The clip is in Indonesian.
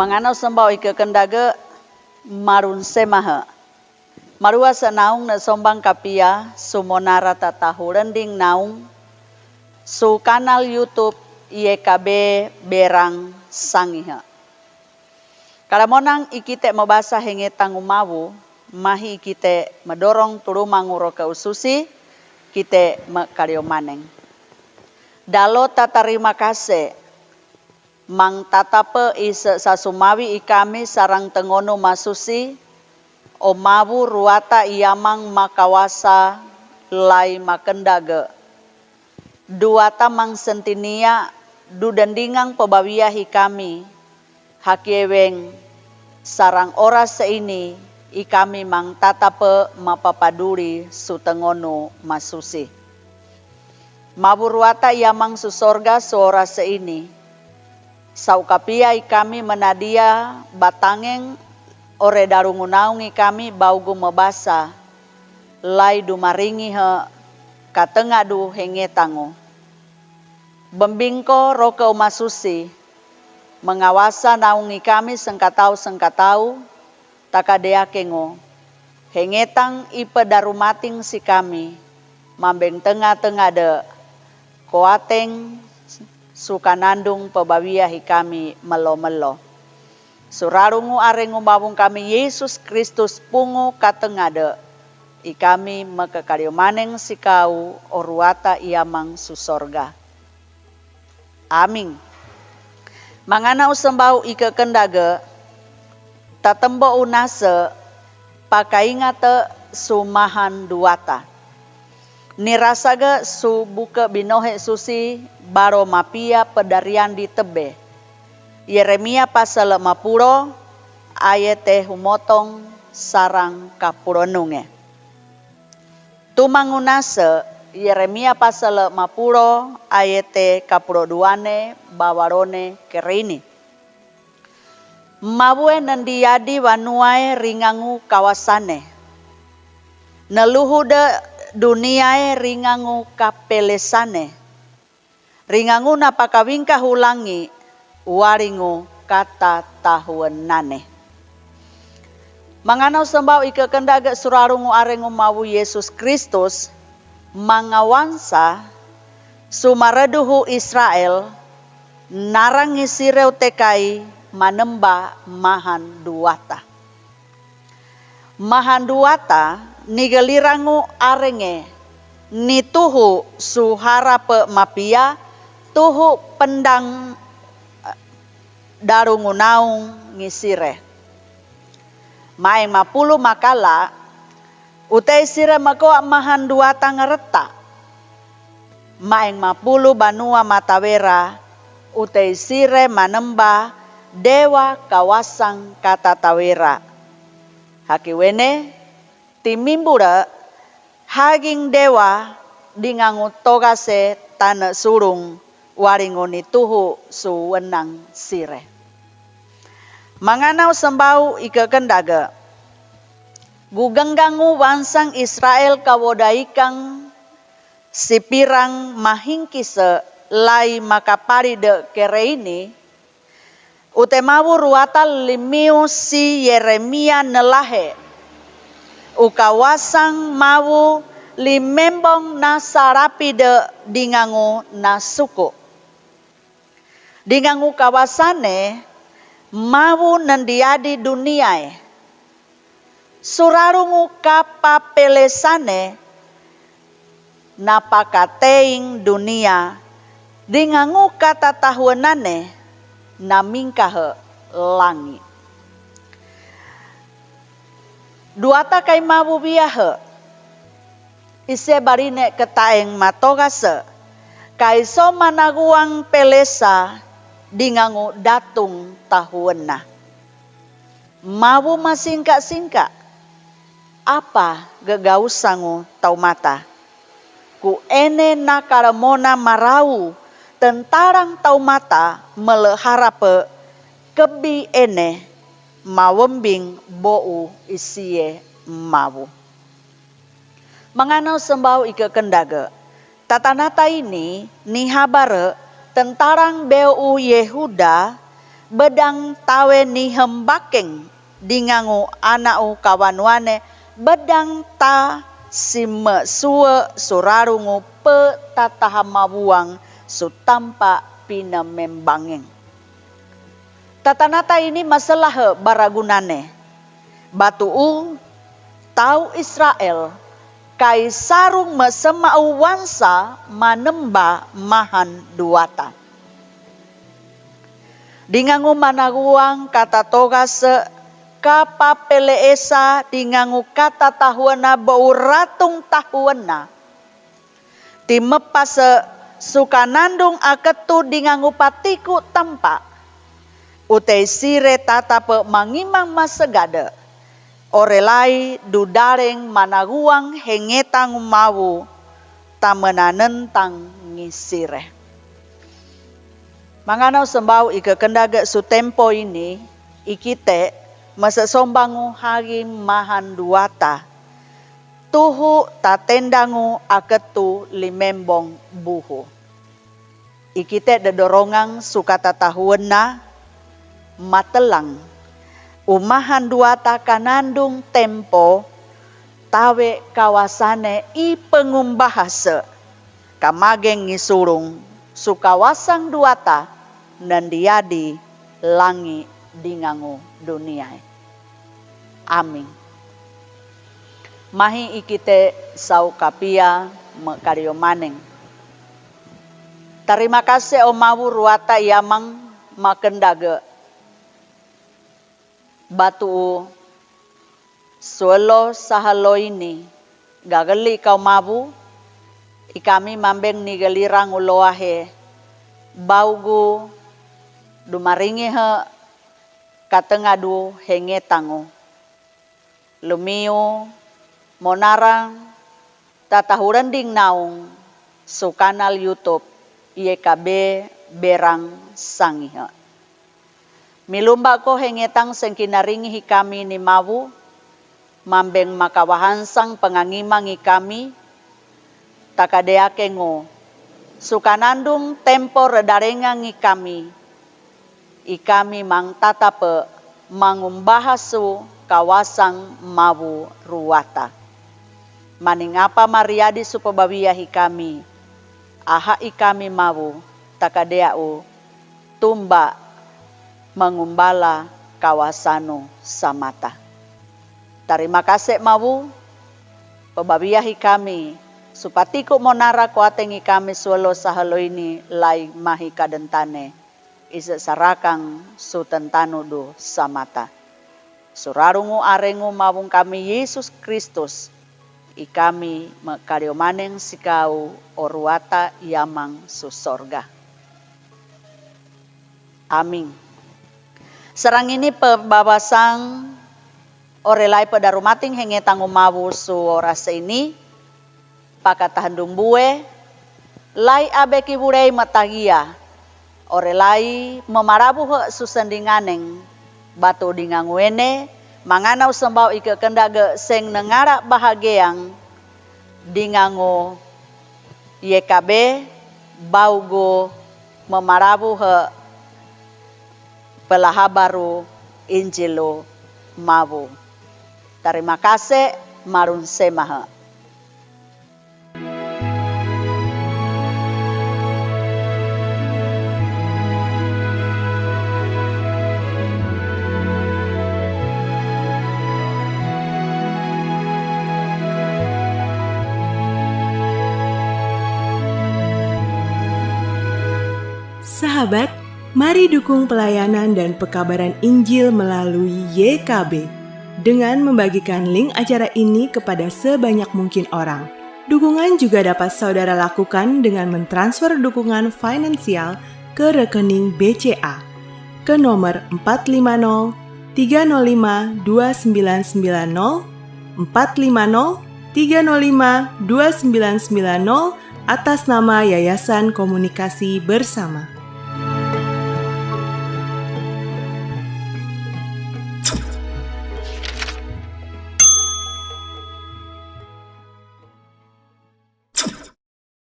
Mangano sembau ike kendaga marun semaha. Marua senaung na sombang kapia sumonara tatahu rending naung su kanal YouTube IEKB berang sangiha. Kalamonang ikite mabasa hengetang umawu mahi ikite medorong turumang uro keususi kite mekaryo maneng. Dalo tatarima kasih mang tatape isa sasumawi ikami sarang tengono masusi omawu ruata iamang makawasa lai makendaga duata mang sentinia dudendingang pebawia hikami hakieweng sarang ora seini ikami mang tatape mapapaduri sutengono masusi mawu ruata iamang susorga suora seini saukapia ikami menadia batangeng ore darungunaung ikami baugu mebasa lai dumaringi he katengadu hengetango bembingko roke umasusi mengawasa naung ikami sengkatau takadeakengo hengetang ipe darumating si kami mambeng tengah-tengah de koateng sukanandung pebawia hikami melo-melo. Surarungu arengu mabung kami Yesus Kristus pungu katengade. Ikami mekekario maneng sikau oruata iamang susorga. Amin. Mangana usembau ike kendage tatembo unase pakaingate sumahan duata. Nirasaga su buka binohe susi baro mapia pedarian di tebe. Yeremia pasal 50 ayat humotong sarang kapuronunge. Tumangunase Yeremia pasal 50 ayat kapuroduane bawarone kerini. Mabue nandiadi wanuai ringangu kawasane. Neluhude duniae ringangu kapelesane. Ringangu napakawingka hulangi waringu kata tahuenane. Manganau sembau ike kendaga surarungu arengu mawu Yesus Kristus mangawansa sumareduhu Israel narangi sireu tekai manemba mahan duata. Mahan duata nigelirangu arenge nituhu suharape mapia tuhu pendang darungunaung ngisire. Maeng mapulu makala utai sire makoa mahan duata ngereta. Maeng mapulu banua matawera utai sire manemba dewa kawasang kata tawera. Hakiwene timimbura haging dewa dingangu togase tane surung waringoni tuhu suwenang sire. Manganau sembau ike kendaga gugenggangu wansang Israel kawodaikang sipirang mahingkise lai makaparide kereini utemawu ruata limiu si Yeremia nelahe ukawasang mawu limembong nasarapide dingangu nasuku. Dingangu kawasane mawu nandiadi duniae. Surarungu kapapelesane napakateing dunia. Dingangu kata tahuanane namingkahe langi. Duata kai mawu biahe. Ise barine ketaeng matogase. Kaiso managuang pelesa dingangu datung tahuena. Mawu masingka-singka. Apa gegausangu tau mata. Ku ene nakaramona marau tentarang tau mata meleharape kebi ene mawembing bou isie mawu. Manganau sembau ike kendaga. Tatanata ini nihabare tentarang BU Yehuda bedang tawe ni hembakeng dingangu anau kawanwane bedang ta sime suwe surarungu petatahamabuang sutampa pina membangeng. Tatanata ini masalah baragunane. Batu tau Israel kai sarung mesemau wansa manemba mahan duata. Dingangu managuang kata togase kapapele esa dingangu kata tahuana bau ratung tahuana. Timepase sukanandung aketu dingangu patiku tampak. Utei sire tatape mangimang masegade. Orelai dudareng managuang hengetang mawu tamenanentang ngisire. Manganau sembau ike kendaga su tempo ini ikite masa sombangu hari mahan duata. Tuhu tatendangu aketu limembong buhu. Ikite dedorongang sukata tahuena matelang. Umahan duata kanandung tempo tawe kawasane i pengumbahase kamageng ngisurung sukawasang duata nandiadi langi dingangu dunia. Amin. Mahi ikite sau kapia mekario maneng. Terima kasih omawu ruata yamang makendage batu suelo sahalo ini gagali kau mabu ikami mambeng ni gelirang uloahe baugu dumaringi he katengadu hengetangu lumiu monarang tatahurending naung su kanal YouTube YKB berang sangihe. Milumba ko hengetang sengkinaringi kami ni mawu, mambeng makawahansang pengangimang kami, takadeake ngo, sukanandung tempo redarengang ikami mang tatape mangumbahasu kawasang mawu ruwata. Maningapa mariadi supabawia kami, aha ikami mawu, takadeau tumba mengumbala kawasanu samata. Terima kasih mawu pebabiahi kami supatiku monara kuatengi kami suelo sahalo ini lai mahi kadentane isa sarakang sutentanudu samata. Surarungu arengu mawung kami Yesus Kristus ikami mekariomaneng sikau oruata yamang susorga. Amin. Serang ini pebabasang orelai pedarumating hengetang umawu su orase ini pakatahandung bue lai abeki burei matagia orelai memarabu he susendinganeng batu dinganguene manganau sembau ike kendage seng nengara bahagiang dingangu YKB baugo memarabu he pelaha baru Injilu mawu. Terima kasih marun semaha. Sahabat, mari dukung pelayanan dan pekabaran Injil melalui YKB dengan membagikan link acara ini kepada sebanyak mungkin orang. Dukungan juga dapat saudara lakukan dengan mentransfer dukungan finansial ke rekening BCA ke nomor 450 305 2990 450 305 2990 atas nama Yayasan Komunikasi Bersama.